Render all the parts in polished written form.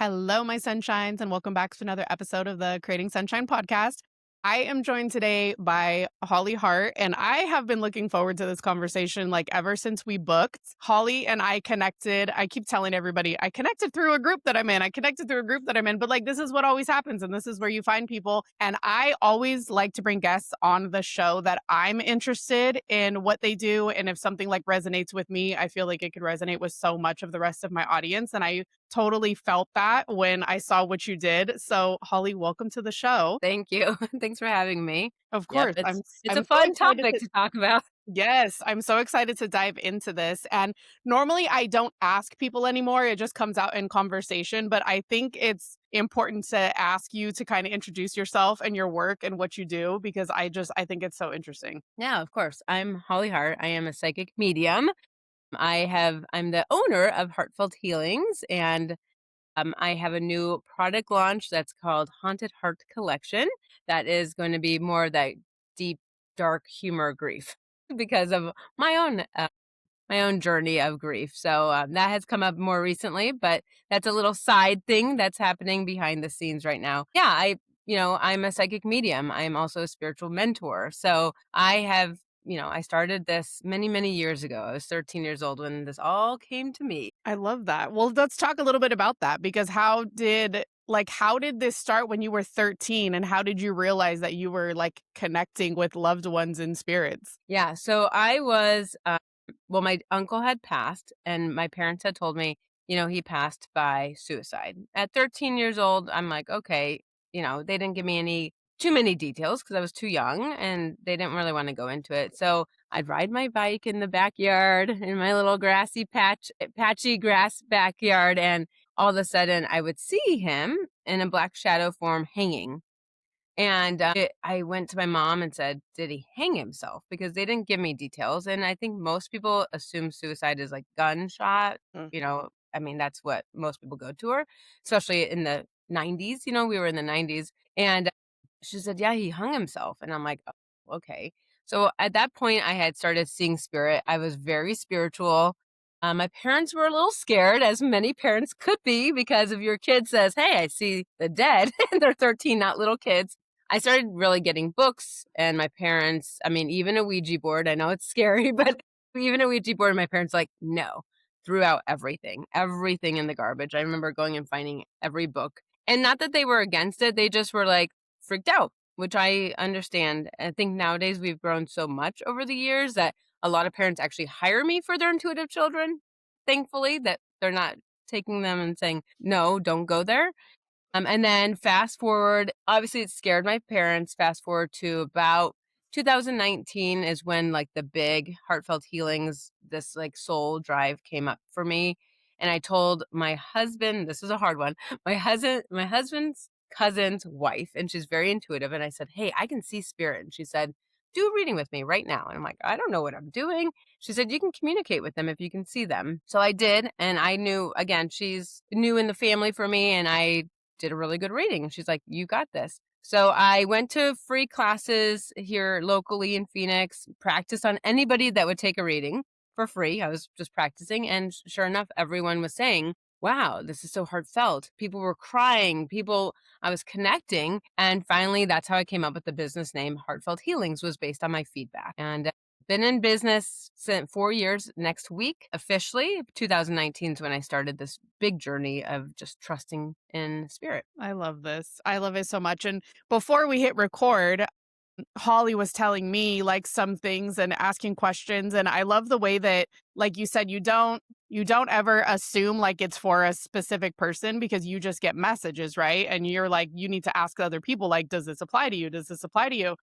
Hello, my sunshines, and welcome back to another episode of the Creating Sunshine podcast. I am joined today by Holly Hart, and I have been looking forward to this conversation like ever since we booked. Holly and I connected. I keep telling everybody I connected through a group that I'm in. I connected through a group that I'm in, but like this is what always happens, and this is where you find people. And I always like to bring guests on the show that I'm interested in what they do. And if something like resonates with me, I feel like it could resonate with so much of the rest of my audience. And I totally felt that when I saw what you did. So, Holly, welcome to the show. Thank you. Thanks for having me. Of Yep, course, it's I'm a so fun excited topic to to talk about. yes, I'm so excited to dive into this. And normally I don't ask people anymore. It just comes out in conversation, but I think it's important to ask you to kind of introduce yourself and your work and what you do because I think it's so interesting. Yeah, of course. I'm Holly Hart. I am a psychic medium. I'm the owner of Heartfelt Healings, and I have a new product launch that's called Haunted Heart Collection. That is going to be more of that deep, dark humor grief because of my own my own journey of grief. So that has come up more recently, but that's a little side thing that's happening behind the scenes right now. Yeah, I'm a psychic medium. I'm also a spiritual mentor. So I started this many, many years ago. I was 13 years old when this all came to me. I love that. Well, let's talk a little bit about that because how did this start when you were 13 and how did you realize that you were like connecting with loved ones and spirits? Yeah, so I was, well, my uncle had passed, and my parents had told me, he passed by suicide. At 13 years old, I'm like, okay, they didn't give me too many details because I was too young and they didn't really want to go into it. So I'd ride my bike in the backyard in my little patchy grass backyard, and all of a sudden I would see him in a black shadow form hanging. And I went to my mom and said, "Did he hang himself?" Because they didn't give me details. And I think most people assume suicide is like gunshot. Mm. I mean, that's what most people go to her, especially in the 90s. We were in the 90s. And she said, "Yeah, he hung himself." And I'm like, "Oh, okay." So at that point, I had started seeing spirit. I was very spiritual. My parents were a little scared, as many parents could be, because if your kid says, "Hey, I see the dead," and they're 13, not little kids. I started really getting books, and my parents, I mean, even a Ouija board, I know it's scary, but even a Ouija board, my parents like, no, threw out everything in the garbage. I remember going and finding every book. And not that they were against it, they just were like freaked out, which I understand. I think nowadays we've grown so much over the years that a lot of parents actually hire me for their intuitive children, thankfully, that they're not taking them and saying, no, don't go there. And then fast forward, obviously it scared my parents. Fast forward to about 2019 is when like the big heartfelt healings, this like soul drive came up for me. And I told my husband, this is a hard one, my husband's cousin's wife, and she's very intuitive. And I said, "Hey, I can see spirit." And she said, "Do a reading with me right now." And I'm like, "I don't know what I'm doing." She said, "You can communicate with them if you can see them." So I did. And I knew, again, she's new in the family for me. And I did a really good reading. And she's like, "You got this." So I went to free classes here locally in Phoenix, practiced on anybody that would take a reading for free. I was just practicing. And sure enough, everyone was saying, "Wow, this is so heartfelt." People were crying. I was connecting. And finally, that's how I came up with the business name. Heartfelt Healings was based on my feedback. And been in business since 4 years next week, officially. 2019 is when I started this big journey of just trusting in spirit. I love this. I love it so much. And before we hit record, Holly was telling me like some things and asking questions and I love the way that like you said you don't ever assume like it's for a specific person because you just get messages, right? And you're like you need to ask other people like does this apply to you? Does this apply to you?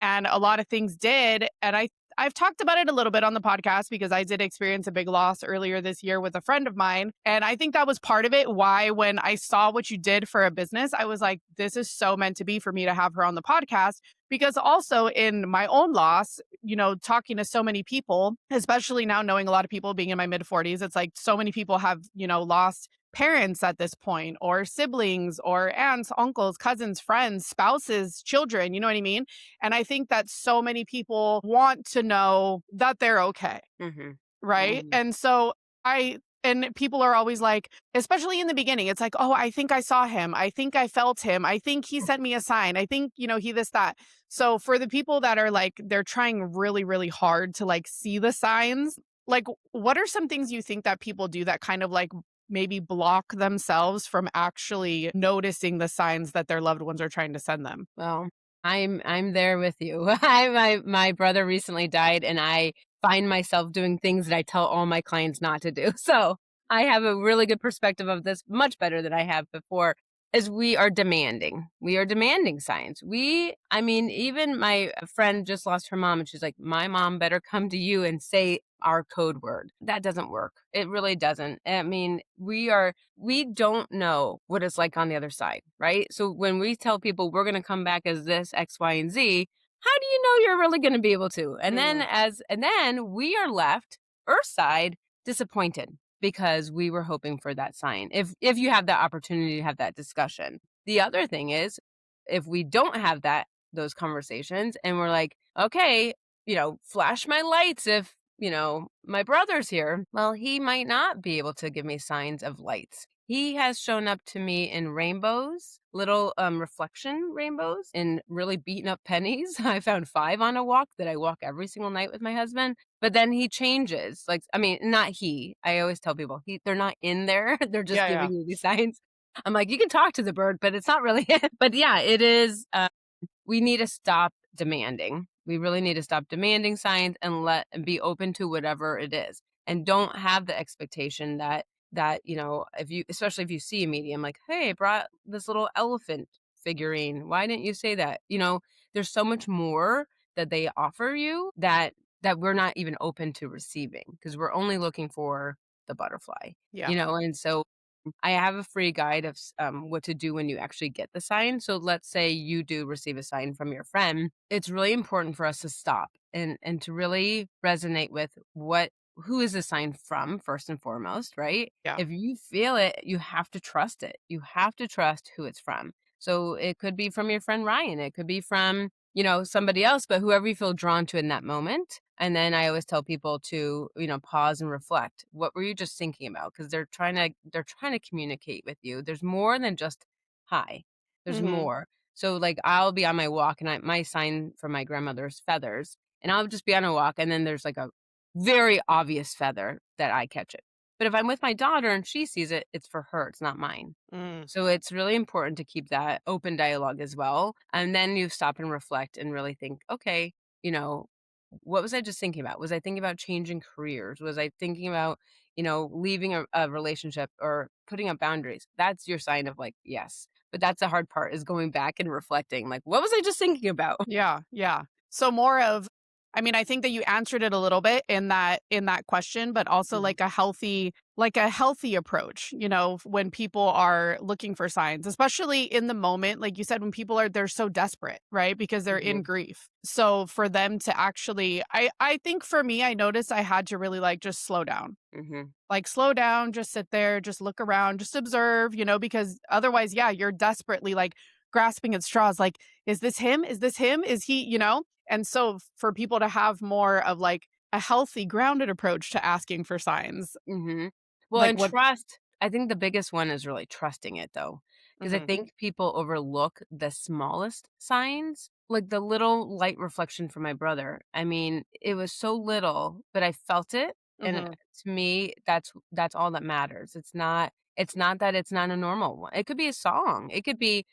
And a lot of things did. And I've talked about it a little bit on the podcast because I did experience a big loss earlier this year with a friend of mine. And I think that was part of it. Why, when I saw what you did for a business, I was like, this is so meant to be for me to have her on the podcast. Because also in my own loss, talking to so many people, especially now knowing a lot of people being in my mid 40s, it's like so many people have, lost parents at this point, or siblings, or aunts, uncles, cousins, friends, spouses, children, you know what I mean? And I think that so many people want to know that they're okay, Hmm. right? Hmm. And so I And people are always like, especially in the beginning, it's like, "Oh, I think I saw him. I think I felt him. I think he sent me a sign. I think, he this, that." So for the people that are like, they're trying really, really hard to like see the signs, like, what are some things you think that people do that kind of like maybe block themselves from actually noticing the signs that their loved ones are trying to send them? Well, I'm there with you. My brother recently died, and I find myself doing things that I tell all my clients not to do. So I have a really good perspective of this, much better than I have before. Is we are demanding. We are demanding signs. I mean, even my friend just lost her mom, and she's like, "My mom better come to you and say our code word." That doesn't work. It really doesn't. I mean, we don't know what it's like on the other side, right? So when we tell people we're going to come back as this X, Y, and Z, how do you know you're really going to be able to? Mhm. And then we are left Earth side disappointed because we were hoping for that sign. If you have that opportunity to have that discussion. The other thing is if we don't have those conversations and we're like, "Okay, flash my lights if my brother's here." Well, he might not be able to give me signs of lights. He has shown up to me in rainbows, little reflection rainbows, in really beaten up pennies. I found 5 on a walk that I walk every single night with my husband. But then he changes. Like, I mean, not he. I always tell people they're not in there. They're just Yeah, yeah. giving you these signs. I'm like, you can talk to the bird, but it's not really it. But yeah, it is. We need to stop demanding. We really need to stop demanding signs and and be open to whatever it is. And don't have the expectation that, if you especially if you see a medium like, "Hey, I brought this little elephant figurine. Why didn't you say that?" There's so much more that they offer you that we're not even open to receiving because we're only looking for the butterfly. Yeah. And so I have a free guide of what to do when you actually get the sign. So let's say you do receive a sign from your friend. It's really important for us to stop and to really resonate with who is the sign from first and foremost, right? Yeah. If you feel it, you have to trust it. You have to trust who it's from. So it could be from your friend Ryan. It could be from somebody else, but whoever you feel drawn to in that moment. And then I always tell people to, pause and reflect. What were you just thinking about? Because they're trying to communicate with you. There's more than just hi. There's Mhm. more. So like I'll be on my walk and my sign for my grandmother's feathers. And I'll just be on a walk and then there's like a very obvious feather that I catch it. But if I'm with my daughter and she sees it, it's for her, it's not mine. Mm. So it's really important to keep that open dialogue as well. And then you stop and reflect and really think, okay, you know, what was I just thinking about? Was I thinking about changing careers? Was I thinking about, leaving a relationship or putting up boundaries? That's your sign of like, yes. But that's the hard part is going back and reflecting, like, what was I just thinking about? Yeah, yeah. So more of, I mean, I think that you answered it a little bit in that question, but also Mhm, like a healthy approach, when people are looking for signs, especially in the moment, like you said, when people they're so desperate, right? Because they're in mhm, grief. So for them to actually I think for me, I noticed I had to really like just slow down. mhm, Like, slow down, just sit there, just look around, just observe, because otherwise, yeah, you're desperately like grasping at straws. Like, is this him? Is this him? Is he? And so, for people to have more of like a healthy, grounded approach to asking for signs, mhm. Well, like and what? trust, I think the biggest one is really trusting it though, because I Hmm. think people overlook the smallest signs, like the little light reflection from my brother. I mean, it was so little, but I felt it, and Hmm. to me, that's all that matters. It's not that it's not a normal one. It could be a song. It could be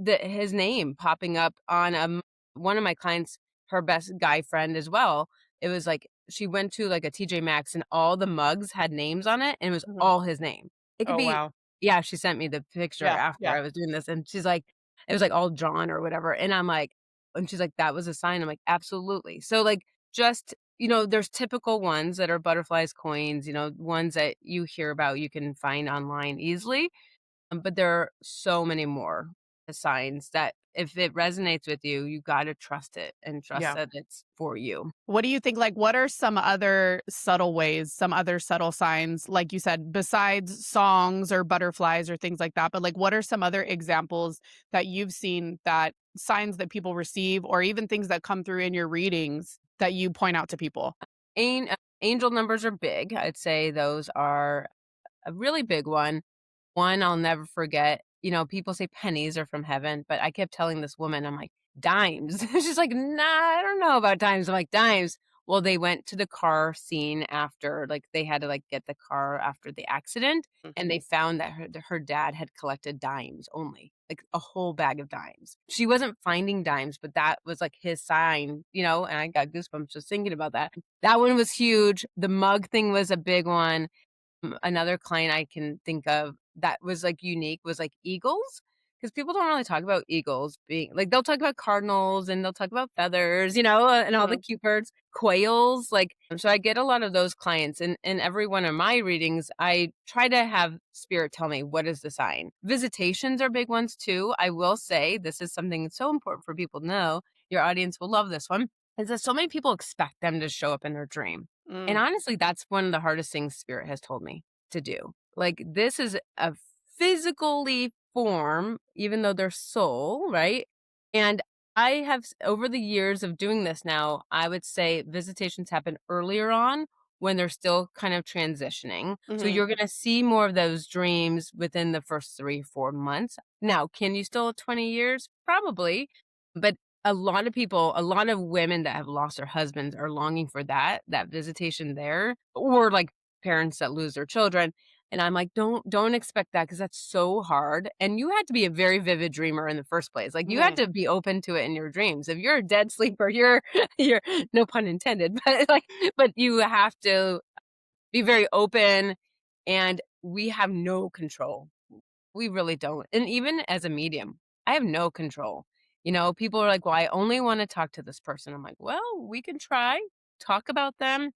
his name popping up on, one of my clients, her best guy friend as well. It was like she went to, like, a TJ Maxx and all the mugs had names on it, and it was Hmm. all his name. It could Oh be wow. Yeah, she sent me the picture Yeah. after Yeah. I was doing this, and she's like it was, like, all John or whatever, and I'm like and she's like, "That was a sign?" I'm like, "Absolutely." So, like, just there's typical ones that are butterflies, coins, ones that you hear about, you can find online easily. But there are so many more signs that if it resonates with you, you gotta trust it and trust Yeah. that it's for you. What do you think? Like, what are some other subtle ways, some other subtle signs, like you said, besides songs or butterflies or things like that? But like, what are some other examples that you've seen that signs that people receive, or even things that come through in your readings that you point out to people? Angel numbers are big. I'd say those are a really big one. One I'll never forget, people say pennies are from heaven, but I kept telling this woman, I'm like, "Dimes." She's like, "Nah, I don't know about dimes." I'm like, "Dimes." Well, they went to the car scene after, like, they had to, like, get the car after the accident, Mm. and they found that her dad had collected dimes only, like, a whole bag of dimes. She wasn't finding dimes, but that was, like, his sign, and I got goosebumps just thinking about that. That one was huge. The mug thing was a big one. Another client I can think of that was, like, unique was, like, eagles, because people don't really talk about eagles being like, they'll talk about cardinals and they'll talk about feathers, and all the Mhm. cute birds, quails, like so I get a lot of those clients, and in every one of my readings, I try to have spirit tell me what is the sign. Visitations are big ones too. I will say this is something that's so important for people to know, your audience will love this one, is that so many people expect them to show up in their dream. And Mm. honestly, that's one of the hardest things spirit has told me to do. Like, this is a physically form, even though they're soul, right? And I have, over the years of doing this now, I would say visitations happen earlier on when they're still kind of transitioning. So Mhm. you're going to see more of those dreams within the first 3, 4 months. Now, can you still at 20 years? Probably. But a lot of people, a lot of women that have lost their husbands are longing for that visitation there, or like parents that lose their children. And I'm like, don't expect that because that's so hard. And you had to be a very vivid dreamer in the first place. Like, you had Mhm. to be open to it in your dreams. If you're a dead sleeper, you're you're no pun intended, but but you have to be very open, and we have no control. We really don't. And even as a medium, I have no control. People are like, "Well, I only wanna talk to this person." I'm like, "Well, we can try, talk about them."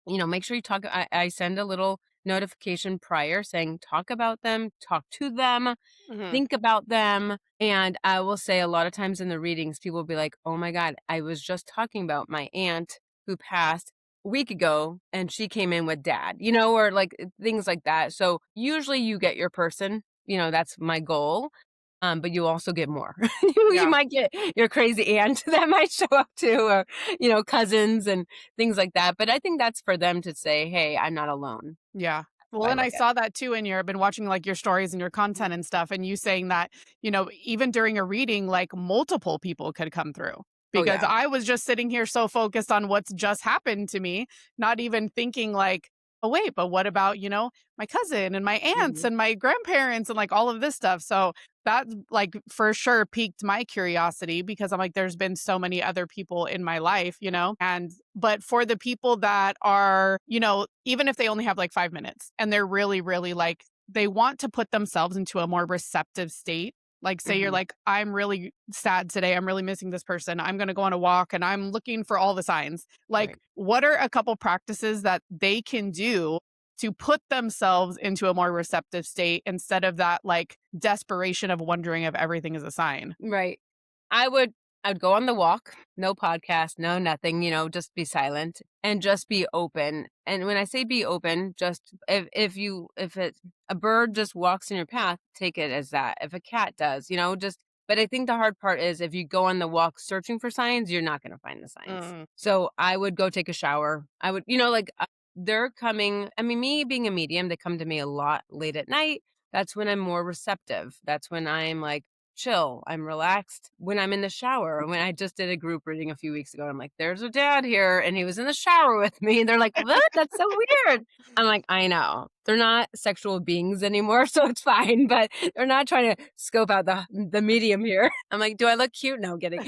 Make sure you talk. I send a little notification prior saying, "Talk about them, talk to them, Mhm. think about them." And I will say a lot of times in the readings, people will be like, "Oh my god, I was just talking about my aunt who passed a week ago and she came in with dad," or like things like that. So usually you get your person, that's my goal. But you also get more. You Yeah. might get your crazy aunt that might show up too, or, cousins and things like that. But I think that's for them to say, "Hey, I'm not alone." Yeah. How Well, I and I look at saw that too in your I've been watching, like, your stories and your content and stuff, and you saying that, even during a reading, like, multiple people could come through. Oh, Because yeah. I was just sitting here so focused on what's just happened to me, not even thinking like, "Oh, wait, but what about, my cousin and my aunts Mhm. and my grandparents and, like, all of this stuff?" So that, like, for sure piqued my curiosity because I'm like, there's been so many other people in my life, and but for the people that are, even if they only have like 5 minutes and they're really, really like, they want to put themselves into a more receptive state. Like, say you're Mhm. like, I'm really sad today. I'm really missing this person. I'm going to go on a walk and I'm looking for all the signs. Like, Right. what are a couple practices that they can do to put themselves into a more receptive state instead of that like desperation of wondering if everything is a sign? Right. I would I would go on the walk, no podcast, no nothing, just be silent and just be open. And when I say be open, just if a bird just walks in your path, take it as that. If a cat does, just but I think the hard part is if you go on the walk searching for signs, you're not going to find the signs. Mm, So I would go take a shower. I would, like they're coming. I mean, me being a medium, they come to me a lot late at night. That's when I'm more receptive. That's when I'm like chill. I'm relaxed when I'm in the shower. When I just did a group reading a few weeks ago, I'm like, "There's a dad here, and he was in the shower with me." And they're like, "What? That's so weird." I'm like, "I know. They're not sexual beings anymore, so it's fine, but they're not trying to scope out the medium here." I'm like, "Do I look cute?" No, I'm kidding.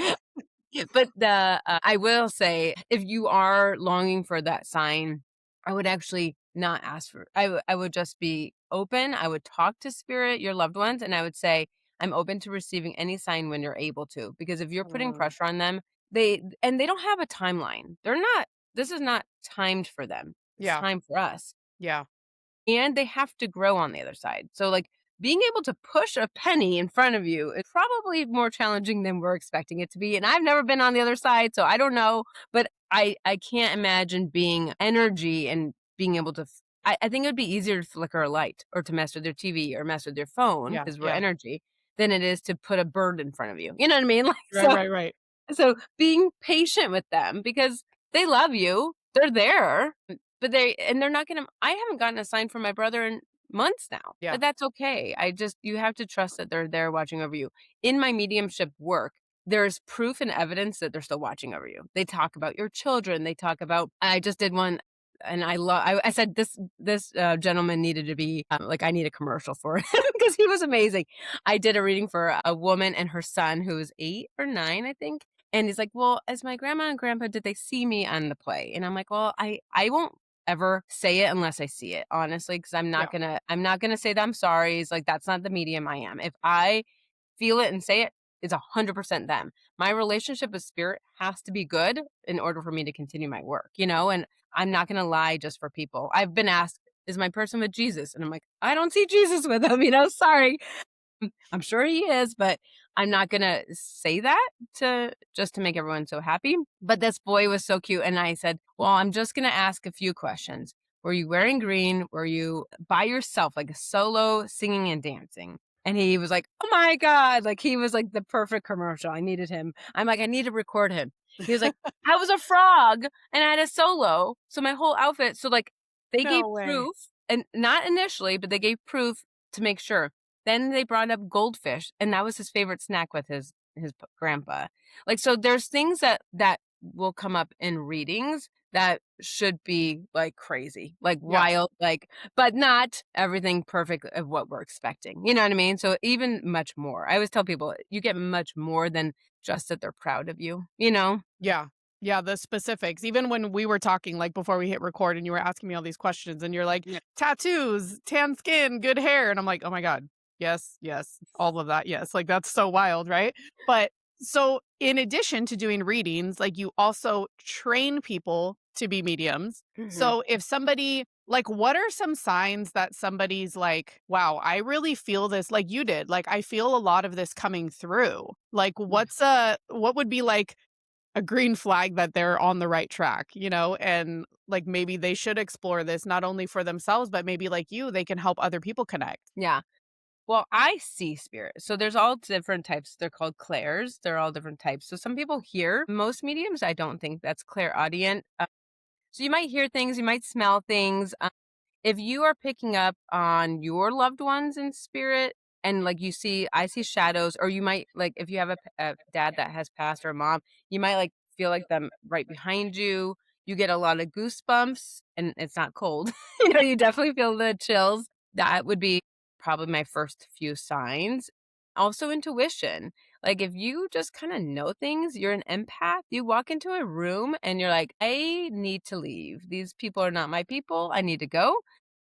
But I will say, if you are longing for that sign, I would actually not ask for I would just be open. I would talk to spirit, your loved ones, and I would say, "I'm open to receiving any sign when you're able to." Because if you're putting mm, pressure on them, they don't have a timeline. They're not This is not timed for them. It's yeah. time for us. Yeah. And they have to grow on the other side. So, like, being able to push a penny in front of you is probably more challenging than we're expecting it to be. And I've never been on the other side, so I don't know. But I can't imagine being energy and being able to. I think it would be easier to flicker a light or to mess with their TV or mess with their phone Yeah. because we're Yeah. energy than it is to put a bird in front of you. You know what I mean? Like, Right. Right. Right. so being patient with them because they love you. They're there. they're not gonna I haven't gotten a sign from my brother in months now, Yeah. but that's okay. You have to trust that they're there watching over you. In my mediumship work, there's proof and evidence that they're still watching over you. They talk about your children, they talk about I just did one and I said this gentleman needed to be, like, I need a commercial for him because he was amazing. I did a reading for a woman and her son who was 8 or 9, I think, and he's like, "Well, as my grandma and grandpa, did they see me on the play?" And I'm like, "Well, I won't ever say it unless I see it, honestly, because Yeah. I'm not gonna say that I'm sorry. It's like, that's not the medium I am. If I feel it and say it, it's 100% them. My relationship with spirit has to be good in order for me to continue my work, and I'm not gonna lie just for people. I've been asked, "Is my person with Jesus?" And I'm like, "I don't see Jesus with him, sorry." I'm sure he is, but I'm not gonna say that to make everyone so happy. But this boy was so cute, and I said, "Well, I'm just gonna ask a few questions. Were you wearing green? Were you by yourself, like a solo singing and dancing?" And he was like, "Oh my god!" Like he was like the perfect commercial. I needed him. I'm like, I need to record him. He was like, "I was a frog and I had a solo, so my whole outfit." So like they gave No way. proof, and not initially, but they gave proof to make sure. Then they brought up goldfish, and that was his favorite snack with his grandpa. Like, so there's things that will come up in readings that should be, like, crazy, like, Yeah. wild, like but not everything perfect of what we're expecting, you know what I mean? So even much more. I always tell people, you get much more than just that they're proud of you, you know? Yeah. Yeah, the specifics. Even when we were talking, like, before we hit record and you were asking me all these questions and you're like, Yeah. "Tattoos, tan skin, good hair," and I'm like, "Oh my god. Yes, yes, all of that, yes." Like, that's so wild, right? But so in addition to doing readings, like, you also train people to be mediums. Mhm. So if somebody like, what are some signs that somebody's like, "Wow, I really feel this," like you did, like, "I feel a lot of this coming through." Like, Yeah. what would be like a green flag that they're on the right track, and like maybe they should explore this not only for themselves, but maybe like you, they can help other people connect. Yeah. Well, I see spirit. So there's all different types. They're called clairs. They're all different types. So some people hear. Most mediums, I don't think that's clairaudient. So you might hear things, you might smell things. If you are picking up on your loved ones in spirit and like I see shadows, or you might like if you have a dad that has passed or a mom, you might like feel like them right behind you. You get a lot of goosebumps and it's not cold. You definitely feel the chills. That would be probably my first few signs. Also, intuition. Like if you just kind of know things, you're an empath. You walk into a room and you're like, I need to leave. These people are not my people. I need to go,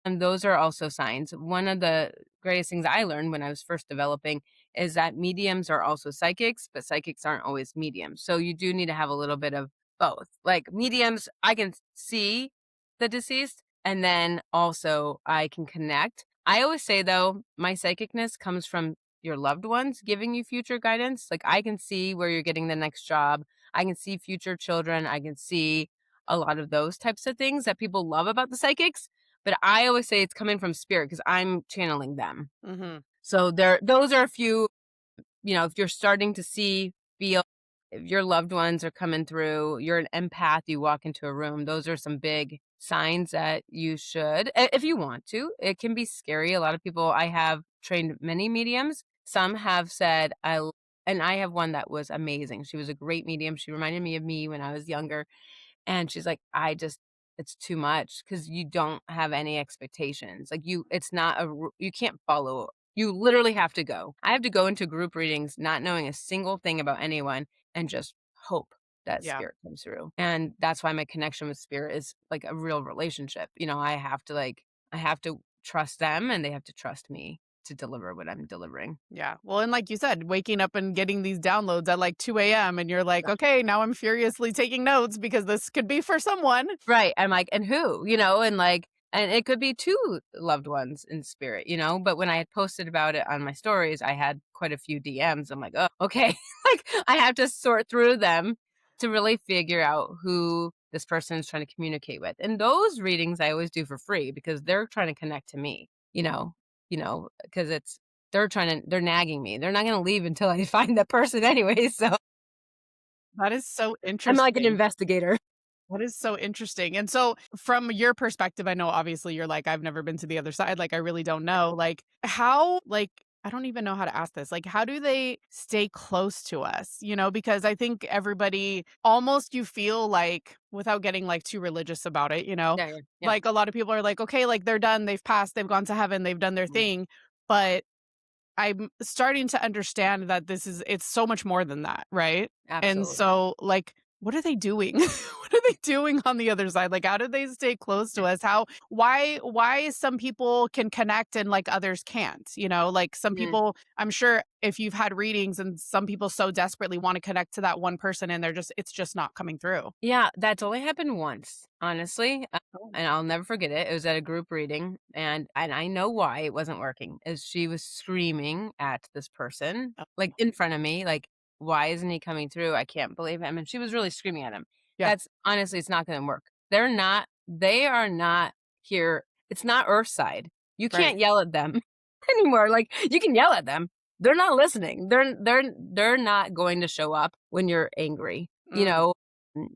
and those are also signs. One of the greatest things I learned when I was first developing is that mediums are also psychics, but psychics aren't always mediums. So you do need to have a little bit of both. Like mediums, I can see the deceased, and then also I can connect. I always say though, my psychicness comes from your loved ones giving you future guidance. Like I can see where you're getting the next job. I can see future children. I can see a lot of those types of things that people love about the psychics, but I always say it's coming from spirit because 'cause I'm channeling them. Mhm. So those are a few, if you're starting to see, feel, if your loved ones are coming through, you're an empath, you walk into a room, those are some big signs that you should, if you want to. It can be scary. A lot of people I have trained many mediums. Some have said, and I have one that was amazing. She was a great medium. She reminded me of me when I was younger. And she's like, it's too much because you don't have any expectations. Like it's not you can't follow. You literally have to go. I have to go into group readings not knowing a single thing about anyone and just hope that Yeah. spirit comes through. And that's why my connection with spirit is like a real relationship. I have to trust them and they have to trust me to deliver what I'm delivering. Yeah. Well, and like you said, waking up and getting these downloads at like 2 a.m. and you're like, okay, now I'm furiously taking notes because this could be for someone. Right, I'm like, "And who?" And, like and it could be 2 loved ones in spirit, but when I had posted about it on my stories, I had quite a few DMs. I'm like, "Oh, okay." Like, I have to sort through them to really figure out who this person is trying to communicate with, and those readings I always do for free because they're trying to connect to me, because they're nagging me. They're not gonna leave until I find that person anyway, so That is so I'm like an interesting. investigator. That is so interesting. And so from your perspective, I know obviously you're like, I've never been to the other side. Like, I really don't know. Like, how, like, I don't even know how to ask this. Like, how do they stay close to us? Because I think everybody almost you feel like, without getting like too religious about it, Yeah, yeah, yeah. like a lot of people are like, okay, like they're done, they've passed, they've gone to heaven, they've done their Mhm. thing. But I'm starting to understand that it's so much more than that, right? And Absolutely. so, like, what are they doing? What are they doing on the other side? Like, how do they stay close to us? Why some people can connect and like others can't? Like some Mhm. people, I'm sure if you've had readings and some people so desperately want to connect to that one person and it's just not coming through. Yeah, that's only happened once, honestly, Oh. and I'll never forget it. It was at a group reading, and I know why it wasn't working, is she was screaming at this person, like, Oh. in front of me, like, "Why isn't he coming through? I can't believe him," and she was really screaming at him. Yeah, That's honestly, it's not gonna work. They are not here. It's not Earthside. You right. can't yell at them anymore, like, you can yell at them. They're not listening. They're not going to show up when you're angry, you Mm, know?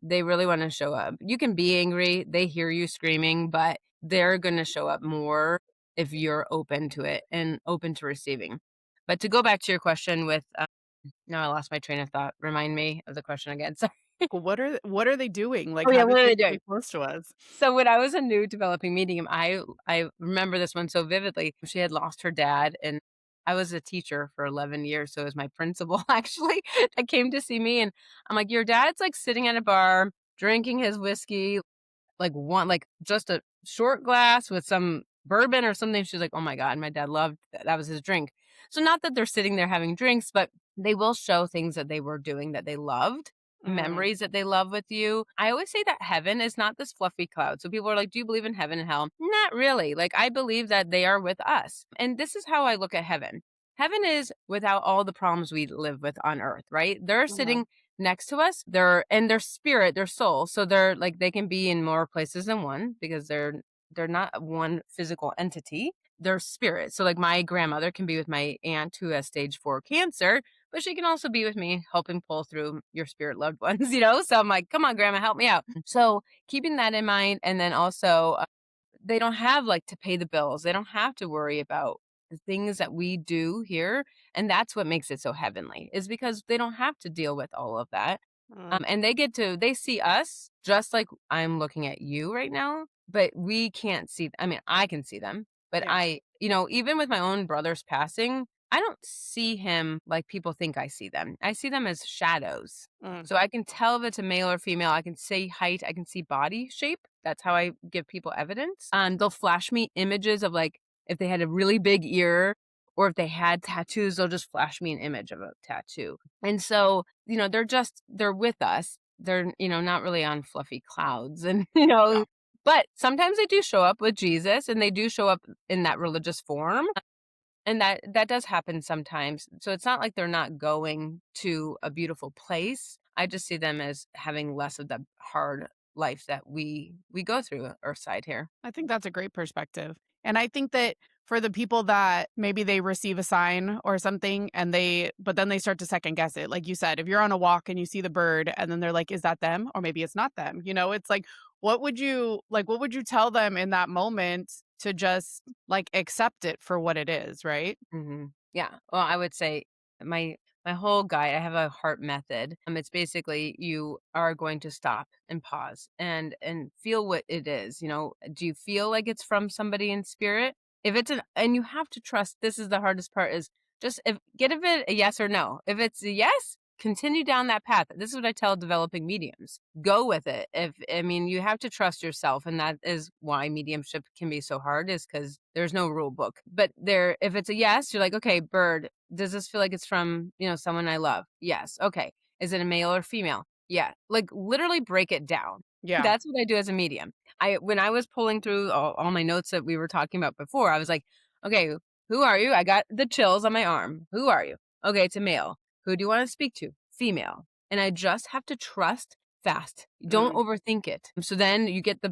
They really wanna show up. You can be angry, they hear you screaming, but they're gonna show up more if you're open to it and open to receiving. But to go back to your question with, now I lost my train of thought. Remind me of the question again. Sorry. what are they doing? Like, Oh, yeah, how do what are they they stay doing? close to us? So when I was a new developing medium, I remember this one so vividly. She had lost her dad, and I was a teacher for 11 years, so it was my principal actually that came to see me, and I'm like, "Your dad's, like, sitting at a bar, drinking his whiskey, like, just a short glass with some bourbon or something." She's like, "Oh my god, my dad loved that was his drink." So not that they're sitting there having drinks, but they will show things that they were doing that they loved, Mm, memories that they love with you. I always say that heaven is not this fluffy cloud. So people are like, "Do you believe in heaven and hell?" Not really. Like, I believe that they are with us. And this is how I look at heaven. Heaven is without all the problems we live with on earth, right? They're uh-huh. sitting next to us. Their spirit, their soul. So they're like they can be in more places than one because they're not one physical entity. They're spirit. So like my grandmother can be with my aunt who has stage 4 cancer, but she can also be with me helping pull through your spirit loved ones, you know? So I'm like, "Come on, grandma, help me out." So keeping that in mind and then also they don't have like to pay the bills. They don't have to worry about the things that we do here. And that's what makes it so heavenly is because they don't have to deal with all of that. Mm, And they see us just like I'm looking at you right now, but we can't see, I mean, I can see them, but yeah. even with my own brother's passing, I don't see him like people think I see them. I see them as shadows. Mm, So I can tell if it's a male or female. I can say height. I can see body shape. That's how I give people evidence. They'll flash me images of like if they had a really big ear or if they had tattoos, they'll just flash me an image of a tattoo. And so, they're with us. They're, not really on fluffy clouds and, yeah. but sometimes they do show up with Jesus and they do show up in that religious form. And that does happen sometimes. So it's not like they're not going to a beautiful place. I just see them as having less of the hard life that we go through Earthside here. I think that's a great perspective. And I think that for the people that maybe they receive a sign or something but then they start to second guess it. Like you said, if you're on a walk and you see the bird and then they're like, is that them? Or maybe it's not them. It's like, what would you tell them in that moment to just like accept it for what it is, right? Yeah. Well, I would say my whole guide, I have a heart method. It's basically you are going to stop and pause and feel what it is. Do you feel like it's from somebody in spirit? If it's and you have to trust. This is the hardest part. Is just if get if it a yes or no. If it's a yes, continue down that path. This is what I tell developing mediums. Go with it. You have to trust yourself, and that is why mediumship can be so hard, is because there's no rule book. But if it's a yes, you're like, okay, bird, does this feel like it's from, someone I love? Yes. Okay. Is it a male or female? Yeah. Like literally break it down. Yeah. That's what I do as a medium. When I was pulling through all my notes that we were talking about before, I was like, okay, who are you? I got the chills on my arm. Who are you? Okay, it's a male. Who do you want to speak to? Female. And I just have to trust fast. Don't Mm, overthink it. So then you get the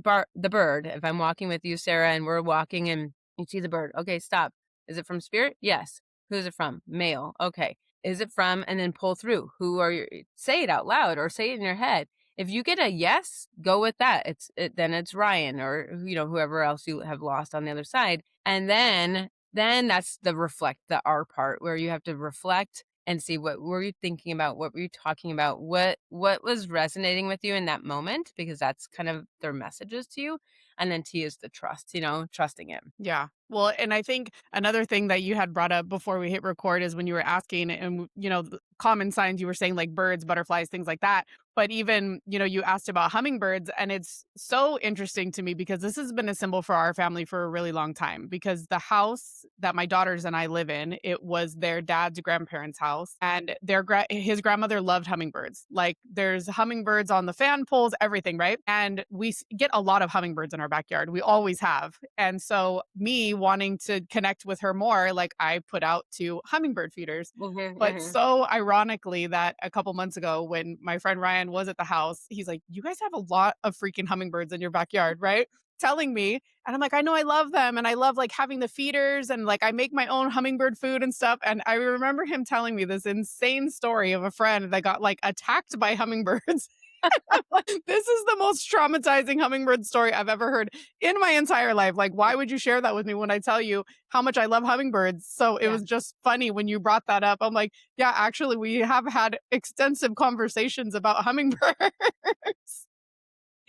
bird. If I'm walking with you, Sarah, and we're walking and you see the bird. Okay, stop. Is it from spirit? Yes. Who is it from? Male. Okay. Is it from? And then pull through. Who are you? Say it out loud or say it in your head. If you get a yes, go with that. Then it's Ryan or, whoever else you have lost on the other side. And then that's the R part where you have to reflect and see what were you thinking about, what were you talking about, what was resonating with you in that moment, because that's kind of their messages to you. And then T is the trust, trusting it. Yeah. Well, and I think another thing that you had brought up before we hit record is when you were asking, and the common signs you were saying like birds, butterflies, things like that. But even, you asked about hummingbirds, and it's so interesting to me because this has been a symbol for our family for a really long time. Because the house that my daughters and I live in, it was their dad's grandparents' house, and his grandmother loved hummingbirds. Like there's hummingbirds on the fan poles, everything, right? And get a lot of hummingbirds in our backyard. We always have. And so me wanting to connect with her more, like I put out 2 hummingbird feeders. Mhm, But mhm. so ironically that a couple months ago when my friend Ryan was at the house, he's like, "You guys have a lot of freaking hummingbirds in your backyard, right?" Telling me, and I'm like, "I know, I love them, and I love, like, having the feeders, and, like, I make my own hummingbird food and stuff." And I remember him telling me this insane story of a friend that got, like, attacked by hummingbirds. Like, this is the most traumatizing hummingbird story I've ever heard in my entire life. Like, why would you share that with me when I tell you how much I love hummingbirds? So it Yeah. was just funny when you brought that up. I'm like, yeah, actually, we have had extensive conversations about hummingbirds.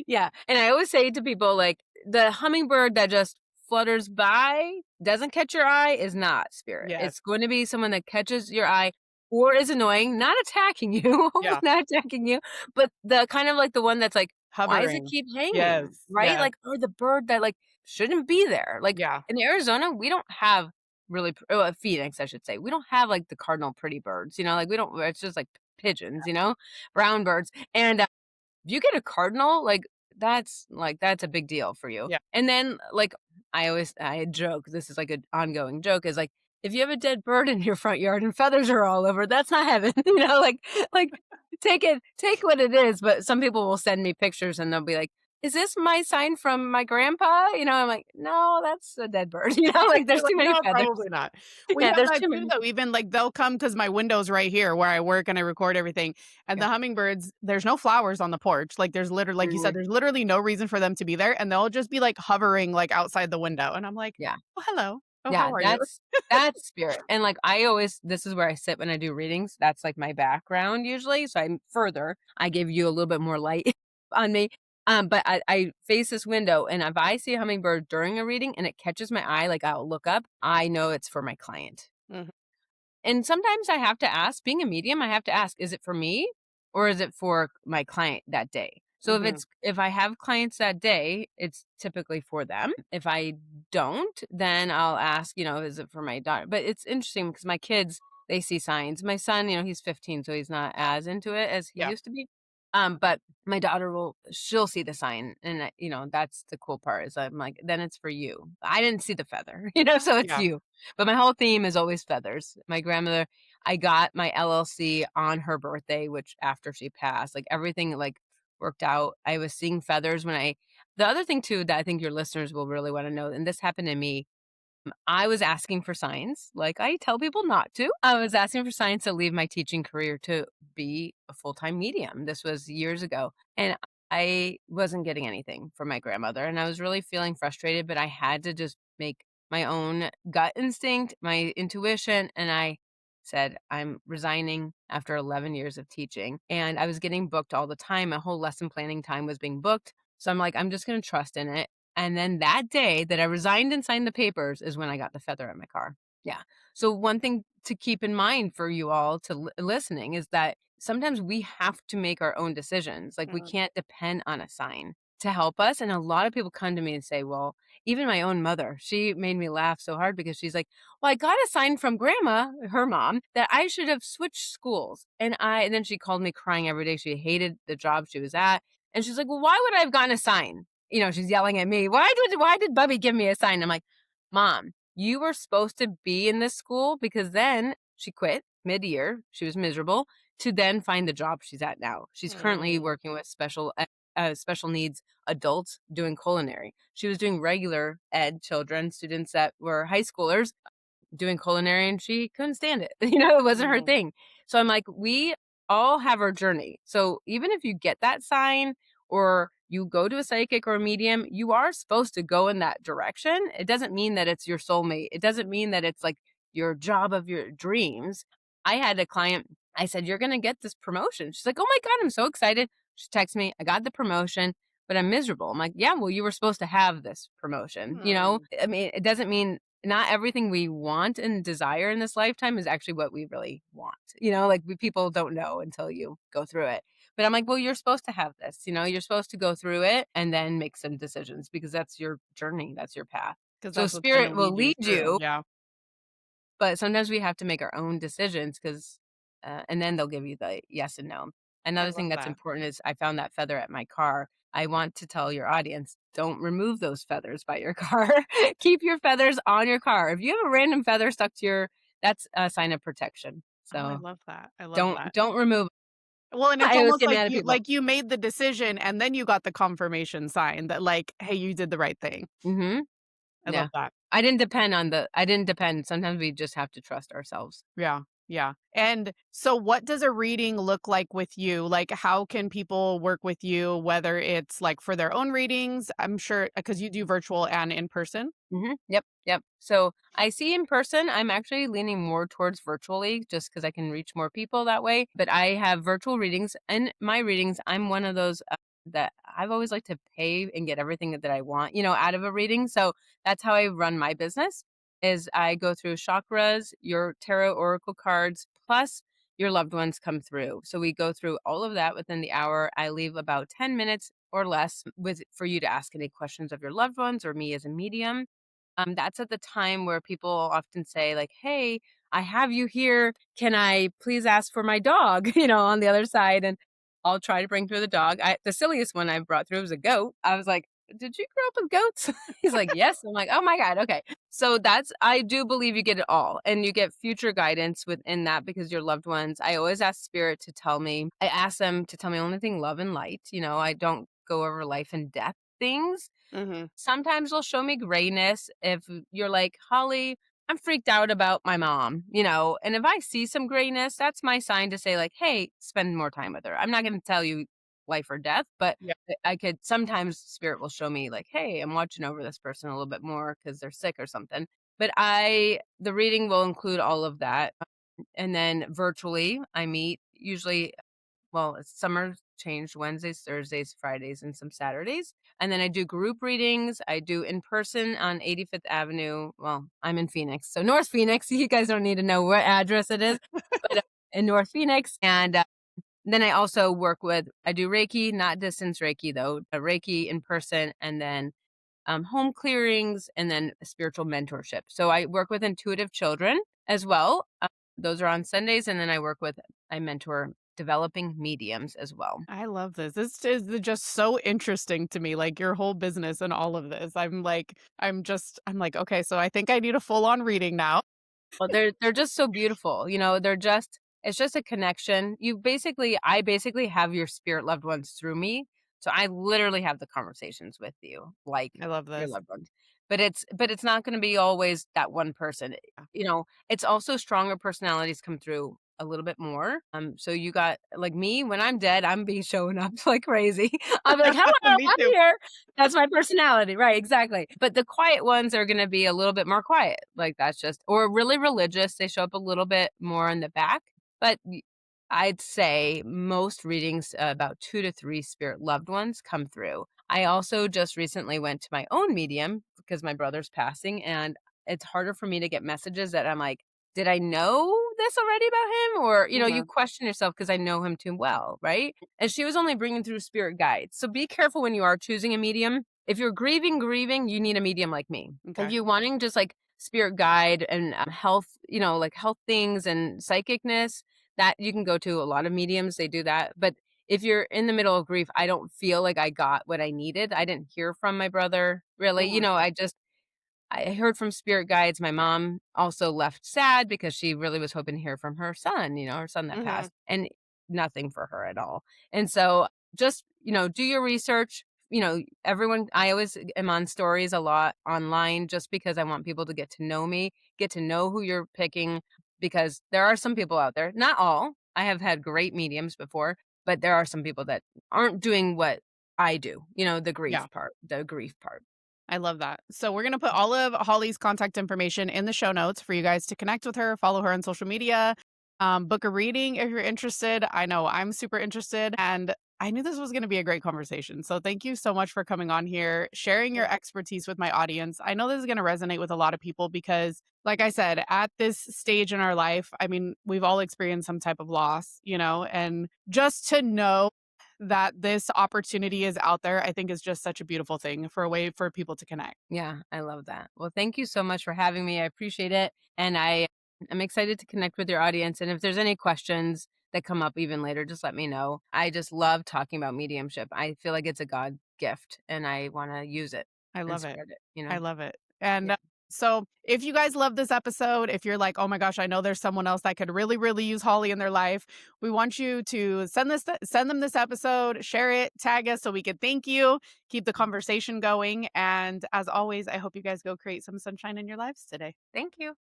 Yeah, and I always say to people, like, the hummingbird that just flutters by, doesn't catch your eye, is not spirit. Yes. It's going to be someone that catches your eye or is annoying, not attacking you, hopefully Yeah. not attacking you, but the kind of like the one that's like, "Why does it Hovering. keep Yes. hanging?" Right? Yes. Like, or the bird that, like, shouldn't be there. Like, Yeah. in Arizona, we don't have really Phoenix, I should say. We don't have, like, the cardinal pretty birds, like, we don't it's just, like, pigeons, brown birds, and if you get a cardinal, that's a big deal for you. Yeah. And then, like, I joke, this is like an ongoing joke, is like, if you have a dead bird in your front yard and feathers are all over, that's not heaven, like take what it is. But some people will send me pictures and they'll be like, "Is this my sign from my grandpa?" I'm like, "No, that's a dead bird." Like there's You're like, too many "No, feathers. probably not." We Yeah, have there's that too too, many. though. Even, like, they'll come because my window's right here where I work and I record everything, and Yeah. the hummingbirds, there's no flowers on the porch. Like, there's literally, like you said, Mhm. there's literally no reason for them to be there, and they'll just be, like, hovering, like, outside the window, and I'm like, Yeah. "Oh, hello. Oh, Yeah, how are you?" that's spirit, and, like, I always this is where I sit when I do readings, that's, like, my background usually, so I give you a little bit more light on me, but I face this window, and if I see a hummingbird during a reading and it catches my eye, like, I'll look up, I know it's for my client. Mhm. And sometimes I have to ask, being a medium, I have to ask, is it for me or is it for my client that day? So Mhm. if I have clients that day, it's typically for them. If I don't, then I'll ask, is it for my daughter? But it's interesting because my kids, they see signs. My son, he's 15, so he's not as into it as he Yeah. used to be. But my daughter she'll see the sign. And, that's the cool part is I'm like, then it's for you. I didn't see the feather, so it's Yeah. you. But my whole theme is always feathers. My grandmother, I got my LLC on her birthday, which after she passed, like everything like worked out. I was seeing feathers the other thing too that I think your listeners will really want to know, and this happened to me, I was asking for signs, like I tell people not to. I was asking for signs to leave my teaching career to be a full-time medium. This was years ago. And I wasn't getting anything from my grandmother. And I was really feeling frustrated, but I had to just make my own gut instinct, my intuition. And I said, I'm resigning after 11 years of teaching. And I was getting booked all the time. My whole lesson planning time was being booked. So I'm like, I'm just going to trust in it. And then that day that I resigned and signed the papers is when I got the feather in my car. Yeah. So one thing to keep in mind for you all listening is that sometimes we have to make our own decisions. Like we Mhm. can't depend on a sign to help us. And a lot of people come to me and say, well, even my own mother, she made me laugh so hard because she's like, well, I got a sign from grandma, her mom, that I should have switched schools. And then she called me crying every day. She hated the job she was at. And she's like, well, why would I have gotten a sign? She's yelling at me. Why did Bubby give me a sign? I'm like, Mom, you were supposed to be in this school because then she quit mid-year. She was miserable to then find the job she's at now. She's currently Mm. working with special needs adults doing culinary. She was doing regular ed children, students that were high schoolers doing culinary, and she couldn't stand it. It wasn't her Mhm. thing. So I'm like, we all have our journey. So even if you get that sign or you go to a psychic or a medium, you are supposed to go in that direction. It doesn't mean that it's your soulmate. It doesn't mean that it's like your job of your dreams. I had a client, I said, "You're going to get this promotion." She's like, "Oh my God, I'm so excited." She texts me, "I got the promotion, but I'm miserable." I'm like, "Yeah, well, you were supposed to have this promotion." Hmm. I mean, it doesn't mean not everything we want and desire in this lifetime is actually what we really want. Like people don't know until you go through it. But I'm like, well, you're supposed to have this, you're supposed to go through it and then make some decisions because that's your journey, that's your path. Because So that's what's going to spirit will lead you lead through. you, Yeah. but sometimes we have to make our own decisions and then they'll give you the yes and no. I Another love thing that's that. important is I found that feather at my car. I want to tell your audience, don't remove those feathers by your car. Keep your feathers on your car. If you have a random feather stuck to that's a sign of protection. Oh, I So love that. I love don't that. don't remove. Well, and it's I always almost get mad at people. like you made the decision and then you got the confirmation sign that like, "Hey, you did the right thing." Mhm. I love Yeah. that. I didn't depend. Sometimes we just have to trust ourselves. Yeah, yeah. And so what does a reading look like with you? Like, how can people work with you, whether it's like for their own readings? I'm sure because you do virtual and in person. Yep, yep. So, I see in person, I'm actually leaning more towards virtually just because I can reach more people that way, but I have virtual readings, and my readings, I'm one of those, that I've always liked to pay and get everything that I want, out of a reading, so that's how I run my business, is I go through chakras, your tarot oracle cards, plus your loved ones come through. So we go through all of that within the hour. I leave about 10 minutes or less with for you to ask any questions of your loved ones or me as a medium. That's at the time where people often say, like, "Hey, I have you here. Can I please ask for my dog?" On the other side, and I'll try to bring through the dog. The silliest one I brought through was a goat. I was like, "Did you grow up with goats?" He's like, "Yes." I'm like, "Oh my god, okay." So I do believe you get it all, and you get future guidance within that because your loved ones. I always ask spirit to tell me. I ask them to tell me only thing love and light. I don't go over life and death things. Mhm. Sometimes they'll show me grayness if you're like, "Holly, I'm freaked out about my mom," and if I see some grayness, that's my sign to say like, "Hey, spend more time with her." I'm not gonna tell you life or death, but Yeah. I could sometimes spirit will show me like, "Hey, I'm watching over this person a little bit more because 'cause they're sick or something." But the reading will include all of that, and then virtually, I meet usually summer's changed Wednesdays, Thursdays, Fridays, and some Saturdays. And then I do group readings. I do in person on 85th Avenue. Well, I'm in Phoenix. So North Phoenix. You guys don't need to know what address it is, but in North Phoenix. And then I do Reiki, not distance Reiki though, but Reiki in person. And then home clearings and then spiritual mentorship. So I work with intuitive children as well. Those are on Sundays. And then I mentor developing mediums as well. I love this. This is just so interesting to me, like your whole business and all of this. I'm like, okay, so I think I need a full on reading now. Well, they're just so beautiful, it's just a connection. I basically have your spirit loved ones through me. So I literally have the conversations with you like I love your this. loved ones. But it's not gonna be always that one person. It's also stronger personalities come through a little bit more. So you got like me, when I'm dead, I'm be showing up like crazy. I'll be like, "Hello, Me I'm too. here." That's my personality, right, exactly. But the quiet ones are gonna be a little bit more quiet, like, that's just or really religious, they show up a little bit more in the back, but I'd say most readings, about 2 to 3 spirit loved ones come through. I also just recently went to my own medium because my brother's passing, and it's harder for me to get messages that I'm like, "Did I know this already about him?" Or, you Mhm. question yourself because I know him too well, right? And she was only bringing through spirit guides. So be careful when you are choosing a medium. If you're grieving, you need a medium like me. If Okay. you're wanting just like spirit guide and health, like health things and psychicness, that you can go to a lot of mediums. They do that. But if you're in the middle of grief, I don't feel like I got what I needed. I didn't hear from my brother really. Mhm. I heard from spirit guides. My mom also left sad because she really was hoping to hear from her son, her son that Mhm. passed, and nothing for her at all. And so just, do your research. I always am on stories a lot online just because I want people to get to know me, get to know who you're picking, because there are some people out there, not all, I have had great mediums before, but there are some people that aren't doing what I do, Yeah. the grief part. I love that. So we're going to put all of Holly's contact information in the show notes for you guys to connect with her, follow her on social media, book a reading if you're interested. I know I'm super interested, and I knew this was going to be a great conversation. So thank you so much for coming on here, sharing your Yeah. expertise with my audience. I know this is going to resonate with a lot of people because, like I said, at this stage in our life, I mean, we've all experienced some type of loss, and just to know that this opportunity is out there, I think is just such a beautiful thing for a way for people to connect. Yeah, I love that. Well, thank you so much for having me. I appreciate it. And I'm excited to connect with your audience. And if there's any questions that come up even later, just let me know. I just love talking about mediumship. I feel like it's a God gift and I want to use it I and love it. spread it. I love it. And Yeah. so if you guys love this episode, if you're like, "Oh my gosh, I know there's someone else that could really really use Holly in their life," we want you to send them this episode, share it, tag us so we can thank you, keep the conversation going, and as always, I hope you guys go create some sunshine in your lives today. Thank you.